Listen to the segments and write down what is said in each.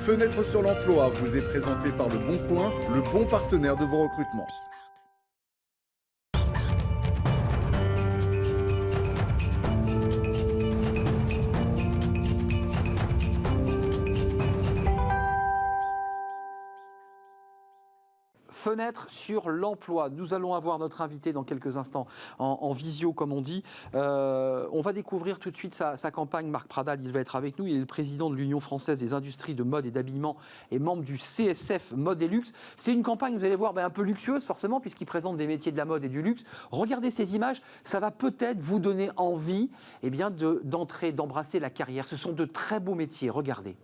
Fenêtre sur l'emploi vous est présenté par Le Bon Coin, le bon partenaire de vos recrutements. Fenêtre sur l'emploi. Nous allons avoir notre invité dans quelques instants en visio, comme on dit. On va découvrir tout de suite sa campagne. Marc Pradal, il va être avec nous. Il est le président de l'Union française des industries de mode et d'habillement et membre du CSF Mode et Luxe. C'est une campagne, vous allez voir, un peu luxueuse forcément, puisqu'il présente des métiers de la mode et du luxe. Regardez ces images, ça va peut-être vous donner envie d'entrer, d'embrasser la carrière. Ce sont de très beaux métiers, regardez.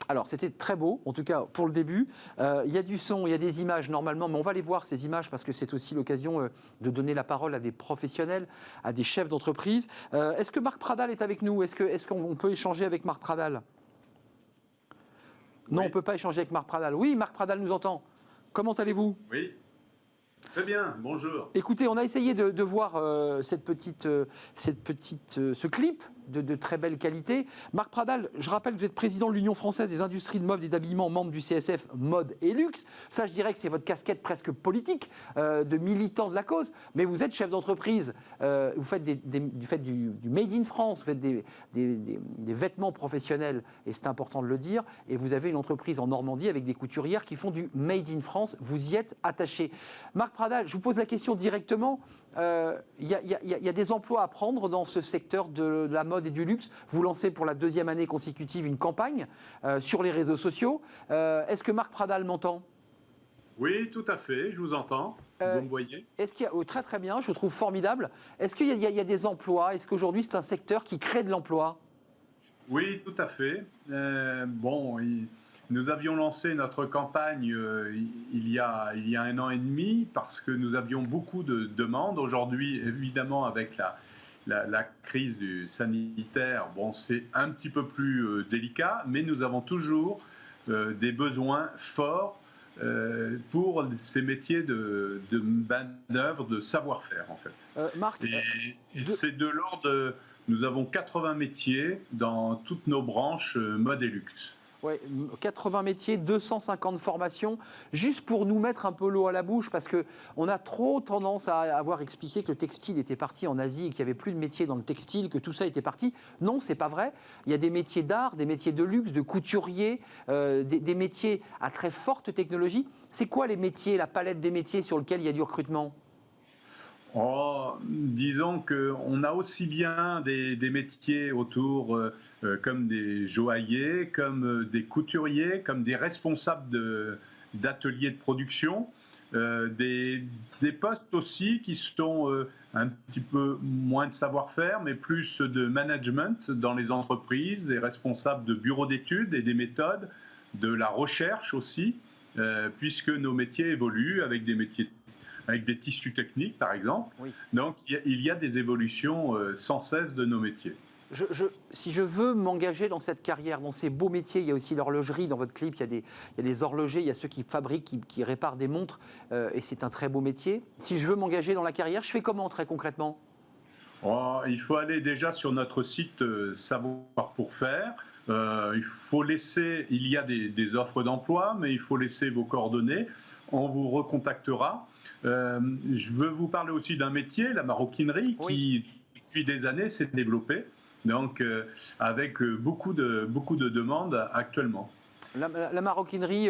Alors, c'était très beau, en tout cas pour le début. Il y a du son, il y a des images normalement, mais on va les voir, ces images, parce que c'est aussi l'occasion de donner la parole à des professionnels, à des chefs d'entreprise. Est-ce que Marc Pradal est avec nous? Est-ce qu'on peut échanger avec Marc Pradal? Non, on ne peut pas échanger avec Marc Pradal. Oui, Marc Pradal nous entend. Comment allez-vous? Oui, très bien, bonjour. Écoutez, on a essayé de voir ce clip de très belle qualité. Marc Pradal, je rappelle que vous êtes président de l'Union française des industries de mode et d'habillement, membre du CSF Mode et Luxe. Ça, je dirais que c'est votre casquette presque politique, de militant de la cause. Mais vous êtes chef d'entreprise, vous faites du Made in France, vous faites des vêtements professionnels, et c'est important de le dire. Et vous avez une entreprise en Normandie avec des couturières qui font du Made in France. Vous y êtes attaché. Marc Pradal, je vous pose la question directement. Il y a des emplois à prendre dans ce secteur de la mode et du luxe. Vous lancez pour la deuxième année consécutive une campagne sur les réseaux sociaux. Est-ce que Marc Pradal m'entend? Oui, tout à fait, je vous entends. Vous me voyez? Est-ce qu'il y a, très très bien, je trouve formidable. Est-ce qu'il y a des emplois? Est-ce qu'aujourd'hui c'est un secteur qui crée de l'emploi? Oui, tout à fait. Nous avions lancé notre campagne il y a 1 an et demi parce que nous avions beaucoup de demandes. Aujourd'hui, évidemment, avec la crise sanitaire, c'est un petit peu plus délicat, mais nous avons toujours des besoins forts pour ces métiers de main-d'œuvre, de savoir-faire, en fait. Marc, Et c'est de l'ordre nous avons 80 métiers dans toutes nos branches mode et luxe. Ouais, 80 métiers, 250 formations, juste pour nous mettre un peu l'eau à la bouche, parce qu'on a trop tendance à avoir expliqué que le textile était parti en Asie et qu'il n'y avait plus de métiers dans le textile, que tout ça était parti. Non, c'est pas vrai. Il y a des métiers d'art, des métiers de luxe, de couturier, des métiers à très forte technologie. C'est quoi les métiers, la palette des métiers sur lesquels il y a du recrutement? Disons qu'on a aussi bien des métiers autour comme des joailliers, comme des couturiers, comme des responsables d'ateliers de production, des postes aussi qui sont un petit peu moins de savoir-faire, mais plus de management dans les entreprises, des responsables de bureaux d'études et des méthodes, de la recherche aussi, puisque nos métiers évoluent avec des tissus techniques, par exemple. Oui. Donc, il y a des évolutions sans cesse de nos métiers. Si je veux m'engager dans cette carrière, dans ces beaux métiers, il y a aussi l'horlogerie. Dans votre clip, il y a des horlogers, il y a ceux qui fabriquent, qui réparent des montres, et c'est un très beau métier. Si je veux m'engager dans la carrière, je fais comment, très concrètement? Il faut aller déjà sur notre site Savoir pour faire. Il y a des offres d'emploi, mais il faut laisser vos coordonnées. On vous recontactera. Je veux vous parler aussi d'un métier, la maroquinerie, oui, qui depuis des années s'est développé, donc avec beaucoup de demandes actuellement. La maroquinerie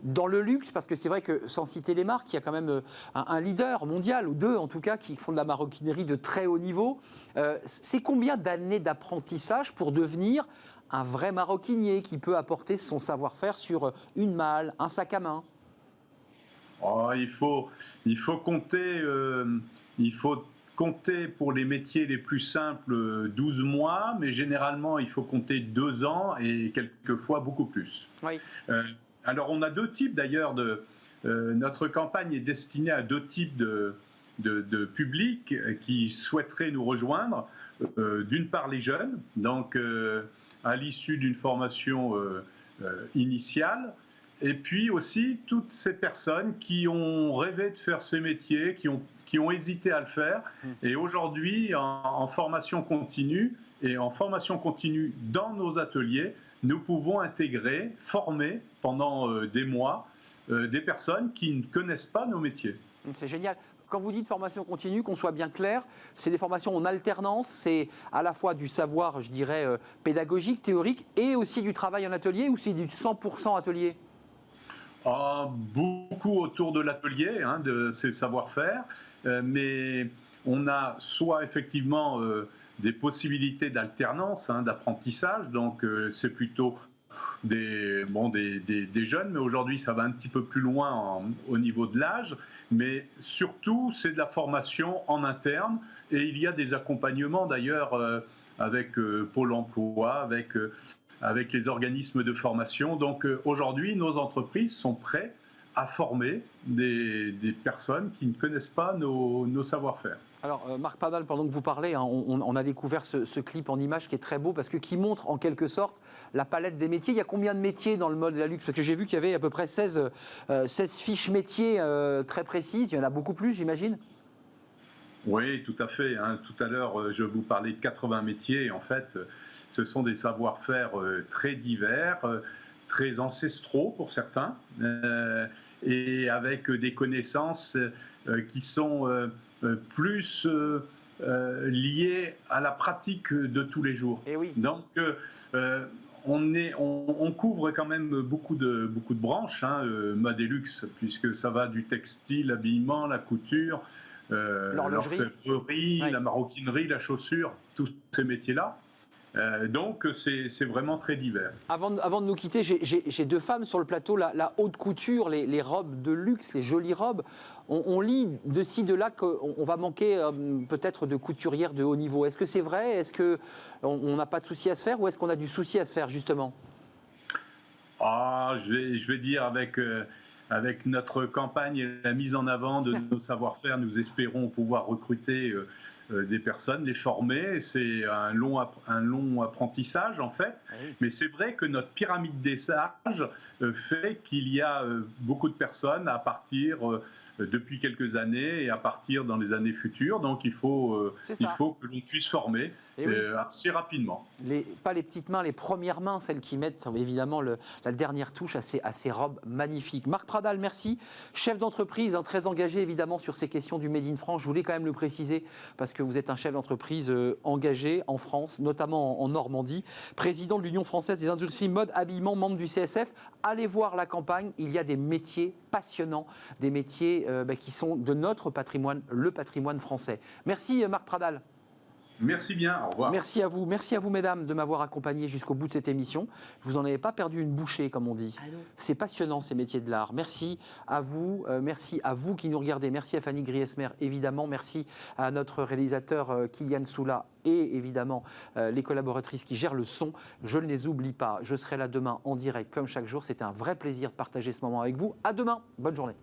dans le luxe, parce que c'est vrai que sans citer les marques, il y a quand même un leader mondial, ou deux en tout cas, qui font de la maroquinerie de très haut niveau. C'est combien d'années d'apprentissage pour devenir un vrai maroquinier qui peut apporter son savoir-faire sur une malle, un sac à main? Il faut compter pour les métiers les plus simples 12 mois, mais généralement il faut compter 2 ans et quelquefois beaucoup plus. Oui. Alors on a deux types d'ailleurs notre campagne est destinée à deux types de publics qui souhaiteraient nous rejoindre. D'une part les jeunes, donc à l'issue d'une formation initiale. Et puis aussi toutes ces personnes qui ont rêvé de faire ces métiers, qui ont hésité à le faire, et aujourd'hui en formation continue Et en formation continue dans nos ateliers, nous pouvons intégrer, former pendant des mois des personnes qui ne connaissent pas nos métiers. C'est génial. Quand vous dites formation continue, qu'on soit bien clair, c'est des formations en alternance, c'est à la fois du savoir, je dirais, pédagogique, théorique, et aussi du travail en atelier, ou c'est du 100% atelier? Beaucoup autour de l'atelier, de ces savoir-faire, mais on a soit effectivement des possibilités d'alternance, d'apprentissage, donc c'est plutôt des jeunes, mais aujourd'hui ça va un petit peu plus loin au niveau de l'âge, mais surtout c'est de la formation en interne, et il y a des accompagnements d'ailleurs avec Pôle emploi, avec les organismes de formation. Donc aujourd'hui nos entreprises sont prêtes à former des personnes qui ne connaissent pas nos savoir-faire. Alors, Marc Pradal, pendant que vous parlez, on a découvert ce clip en images qui est très beau parce que qui montre en quelque sorte la palette des métiers. Il y a combien de métiers dans le mode de la luxe? Parce que j'ai vu qu'il y avait à peu près 16 fiches métiers très précises. Il y en a beaucoup plus, j'imagine? Oui, tout à fait. Tout à l'heure, je vous parlais de 80 métiers. En fait, ce sont des savoir-faire très divers, très ancestraux pour certains, et avec des connaissances qui sont plus liées à la pratique de tous les jours. Eh oui. Donc, on couvre quand même beaucoup de branches, mode et luxe, puisque ça va du textile, l'habillement, la couture, l'orfèvrerie, ouais, la maroquinerie, la chaussure, tous ces métiers-là. Donc c'est vraiment très divers. Avant de nous quitter, j'ai deux femmes sur le plateau, la haute couture, les robes de luxe, les jolies robes. On lit de ci, de là qu'on va manquer peut-être de couturières de haut niveau. Est-ce que c'est vrai? Est-ce qu'on n'a pas de souci à se faire, ou est-ce qu'on a du souci à se faire justement? Je vais dire avec notre campagne et la mise en avant de nos savoir-faire, nous espérons pouvoir recruter des personnes, les former. C'est un long apprentissage en fait, Oui. mais c'est vrai que notre pyramide des sages fait qu'il y a beaucoup de personnes à partir depuis quelques années et à partir dans les années futures. Donc il faut que l'on puisse former assez rapidement. Pas les petites mains, les premières mains, celles qui mettent évidemment la dernière touche à ces robes magnifiques. Marc Pradal, merci. Chef d'entreprise, très engagé évidemment sur ces questions du Made in France. Je voulais quand même le préciser parce que vous êtes un chef d'entreprise engagé en France, notamment en Normandie. Président de l'Union française des industries mode, habillement, membre du CSF. Allez voir la campagne, il y a des métiers passionnants, des métiers qui sont de notre patrimoine, le patrimoine français. Merci Marc Pradal. Merci bien, au revoir. Merci à vous mesdames de m'avoir accompagné jusqu'au bout de cette émission. Vous n'en avez pas perdu une bouchée, comme on dit. C'est passionnant ces métiers de l'art. Merci à vous qui nous regardez. Merci à Fanny Griesmer, évidemment. Merci à notre réalisateur Kylian Soula et évidemment les collaboratrices qui gèrent le son. Je ne les oublie pas. Je serai là demain en direct comme chaque jour. C'était un vrai plaisir de partager ce moment avec vous. À demain. Bonne journée.